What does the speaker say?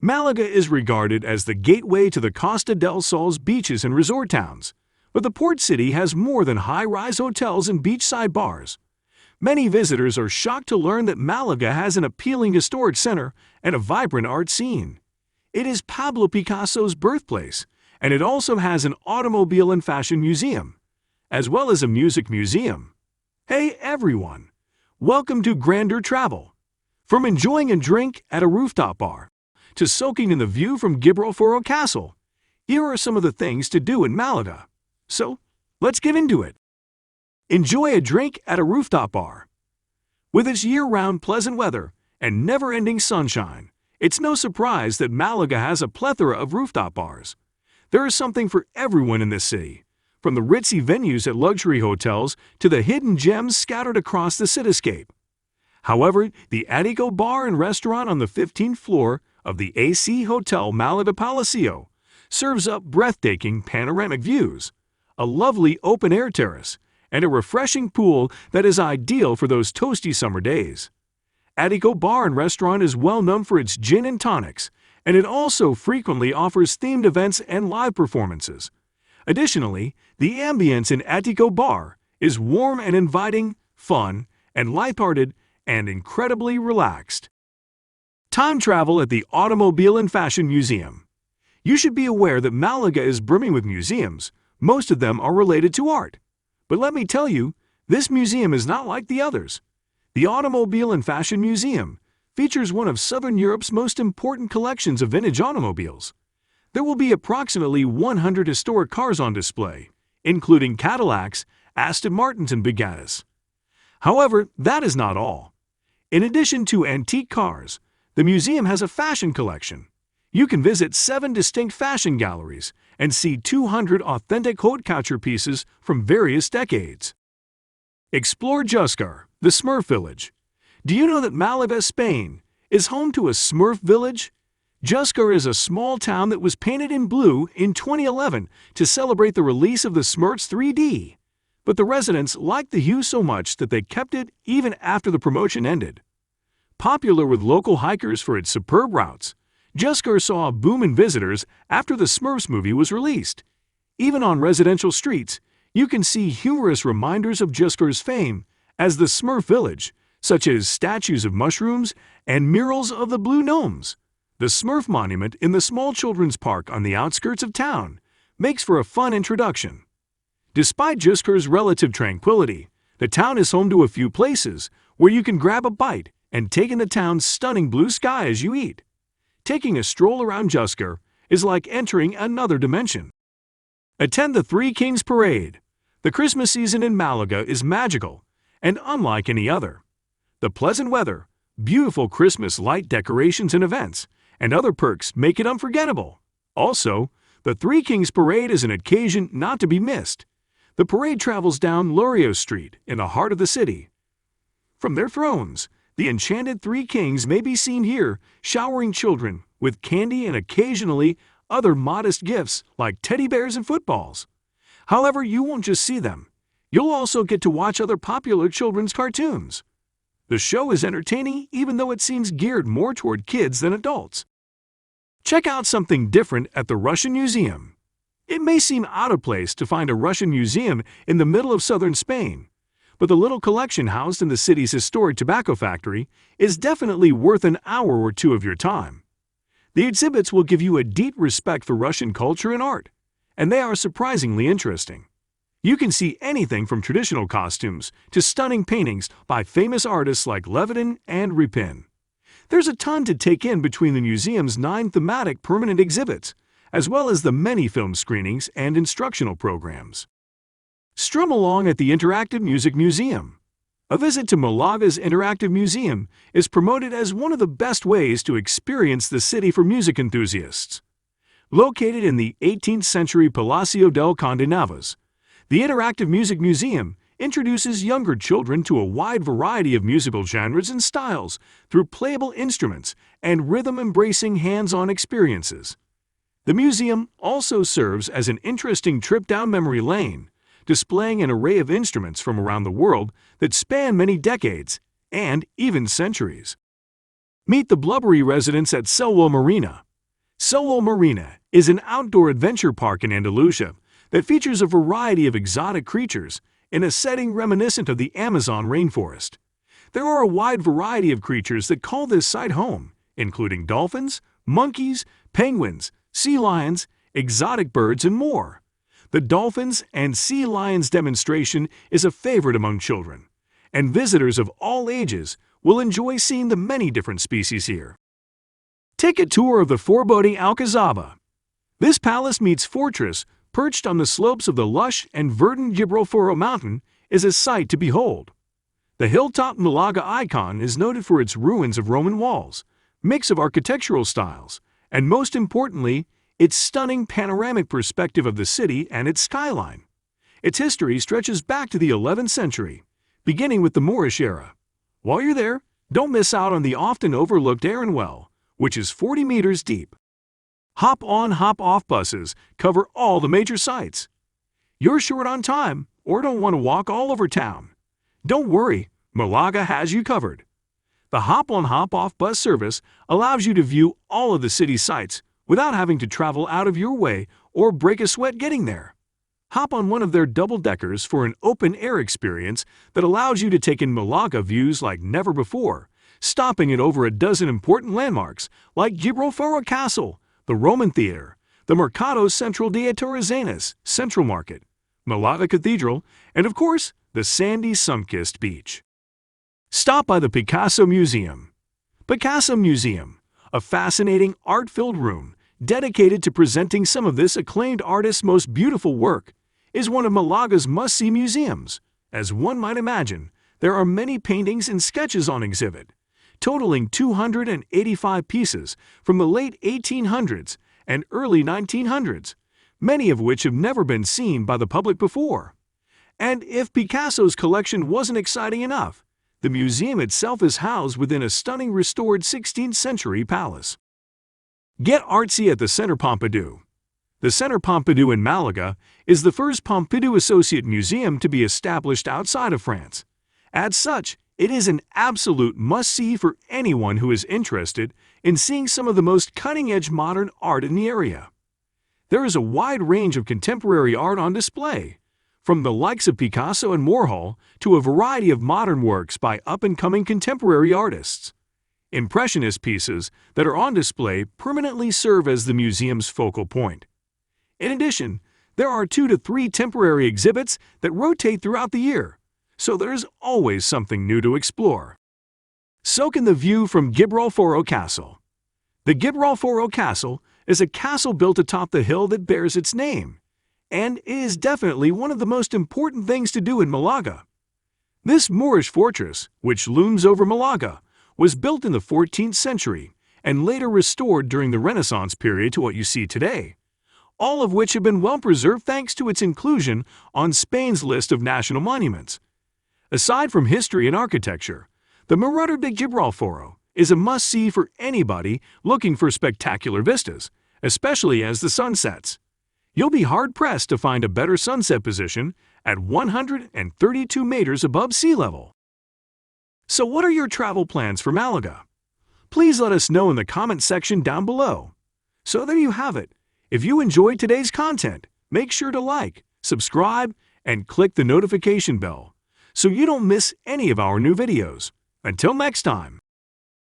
Malaga is regarded as the gateway to the Costa del Sol's beaches and resort towns, but the port city has more than high-rise hotels and beachside bars. Many visitors are shocked to learn that Malaga has an appealing historic center and a vibrant art scene. It is Pablo Picasso's birthplace, and it also has an automobile and fashion museum, as well as a music museum. Hey everyone! Welcome to Grandeur Travel. From enjoying a drink at a rooftop bar to soaking in the view from Gibralfaro Castle, here are some of the things to do in Malaga. So, let's get into it. Enjoy a drink at a rooftop bar. With its year-round pleasant weather and never-ending sunshine, it's no surprise that Malaga has a plethora of rooftop bars. There is something for everyone in this city, from the ritzy venues at luxury hotels to the hidden gems scattered across the cityscape. However, the Attico Bar and Restaurant on the 15th floor of the AC Hotel Malaga Palacio serves up breathtaking panoramic views, a lovely open-air terrace, and a refreshing pool that is ideal for those toasty summer days. Attico Bar and Restaurant is well known for its gin and tonics, and it also frequently offers themed events and live performances. Additionally, the ambience in Attico Bar is warm and inviting, fun, and lighthearted, and incredibly relaxed. Time travel at the Automobile and Fashion Museum. You should be aware that Malaga is brimming with museums. Most of them are related to art. But let me tell you, this museum is not like the others. The Automobile and Fashion Museum features one of Southern Europe's most important collections of vintage automobiles. There will be approximately 100 historic cars on display, including Cadillacs, Aston Martins, and Bugattis. However, that is not all. In addition to antique cars, the museum has a fashion collection. You can visit 7 distinct fashion galleries and see 200 authentic haute couture pieces from various decades. Explore Juzcar, the Smurf village. Do you know that Malaga, Spain, is home to a Smurf village? Juzcar is a small town that was painted in blue in 2011 to celebrate the release of the Smurfs 3D. But the residents liked the hue so much that they kept it even after the promotion ended. Popular with local hikers for its superb routes, Juzcar saw a boom in visitors after the Smurfs movie was released. Even on residential streets, you can see humorous reminders of Juzcar's fame as the Smurf village, such as statues of mushrooms and murals of the blue gnomes. The Smurf monument in the small children's park on the outskirts of town makes for a fun introduction. Despite Juzcar's relative tranquility, the town is home to a few places where you can grab a bite and take in the town's stunning blue sky as you eat. Taking a stroll around Juzcar is like entering another dimension. Attend the Three Kings Parade. The Christmas season in Malaga is magical and unlike any other. The pleasant weather, beautiful Christmas light decorations and events, and other perks make it unforgettable. Also, the Three Kings Parade is an occasion not to be missed. The parade travels down Lorio Street in the heart of the city. From their thrones, the enchanted Three Kings may be seen here showering children with candy and occasionally other modest gifts like teddy bears and footballs. However, you won't just see them. You'll also get to watch other popular children's cartoons. The show is entertaining even though it seems geared more toward kids than adults. Check out something different at the Russian Museum. It may seem out of place to find a Russian museum in the middle of southern Spain, but the little collection housed in the city's historic tobacco factory is definitely worth an hour or two of your time. The exhibits will give you a deep respect for Russian culture and art, and they are surprisingly interesting. You can see anything from traditional costumes to stunning paintings by famous artists like Levitin and Repin. There's a ton to take in between the museum's 9 thematic permanent exhibits, as well as the many film screenings and instructional programs. Strum along at the Interactive Music Museum. A visit to Malaga's Interactive Museum is promoted as one of the best ways to experience the city for music enthusiasts. Located in the 18th century Palacio del Conde Navas, the Interactive Music Museum introduces younger children to a wide variety of musical genres and styles through playable instruments and rhythm-embracing hands-on experiences. The museum also serves as an interesting trip down memory lane, displaying an array of instruments from around the world that span many decades and even centuries. Meet the Blubbery residents at Selwo Marina, Selwo Marina is an outdoor adventure park in Andalusia that features a variety of exotic creatures in a setting reminiscent of the Amazon rainforest. There are a wide variety of creatures that call this site home, including dolphins, monkeys, penguins, sea lions, exotic birds, and more. The dolphins and sea lions demonstration is a favorite among children, and visitors of all ages will enjoy seeing the many different species here. Take a tour of the Foreboding Alcazaba. This palace meets fortress, perched on the slopes of the lush and verdant Gibralfaro mountain, is a sight to behold. The hilltop Malaga icon is noted for its ruins of Roman walls, mix of architectural styles, and most importantly, its stunning panoramic perspective of the city and its skyline. Its history stretches back to the 11th century, beginning with the Moorish era. While you're there, don't miss out on the often overlooked Aaron Well, which is 40 meters deep. Hop-on, hop-off buses cover all the major sites. You're short on time or don't want to walk all over town? Don't worry, Malaga has you covered. The hop-on, hop-off bus service allows you to view all of the city sites without having to travel out of your way or break a sweat getting there. Hop on one of their double-deckers for an open-air experience that allows you to take in Malaga views like never before, stopping at over a dozen important landmarks like Gibralfaro Castle, the Roman Theatre, the Mercado Central de Torrezanas, Central Market, Malaga Cathedral, and of course, the sandy sun-kissed beach. Stop by the Picasso Museum. Picasso Museum, a fascinating art-filled room dedicated to presenting some of this acclaimed artist's most beautiful work, is one of Malaga's must-see museums. As one might imagine, there are many paintings and sketches on exhibit, totaling 285 pieces from the late 1800s and early 1900s, many of which have never been seen by the public before. And if Picasso's collection wasn't exciting enough, the museum itself is housed within a stunning restored 16th century palace. Get artsy at the Centre Pompidou. The Centre Pompidou in Malaga is the first Pompidou Associate Museum to be established outside of France. As such, it is an absolute must-see for anyone who is interested in seeing some of the most cutting-edge modern art in the area. There is a wide range of contemporary art on display, from the likes of Picasso and Warhol to a variety of modern works by up-and-coming contemporary artists. Impressionist pieces that are on display permanently serve as the museum's focal point. In addition, there are 2 to 3 temporary exhibits that rotate throughout the year, so there's always something new to explore. Soak in the view from Gibralfaro Castle. The Gibralfaro Castle is a castle built atop the hill that bears its name, and it is definitely one of the most important things to do in Malaga. This Moorish fortress, which looms over Malaga, was built in the 14th century and later restored during the Renaissance period to what you see today, all of which have been well preserved thanks to its inclusion on Spain's list of national monuments. Aside from history and architecture, the Marina de Gibralfaro is a must-see for anybody looking for spectacular vistas, especially as the sun sets. You'll be hard-pressed to find a better sunset position at 132 meters above sea level. So what are your travel plans for Malaga? Please let us know in the comment section down below. So there you have it. If you enjoyed today's content, make sure to like, subscribe, and click the notification bell so you don't miss any of our new videos. Until next time.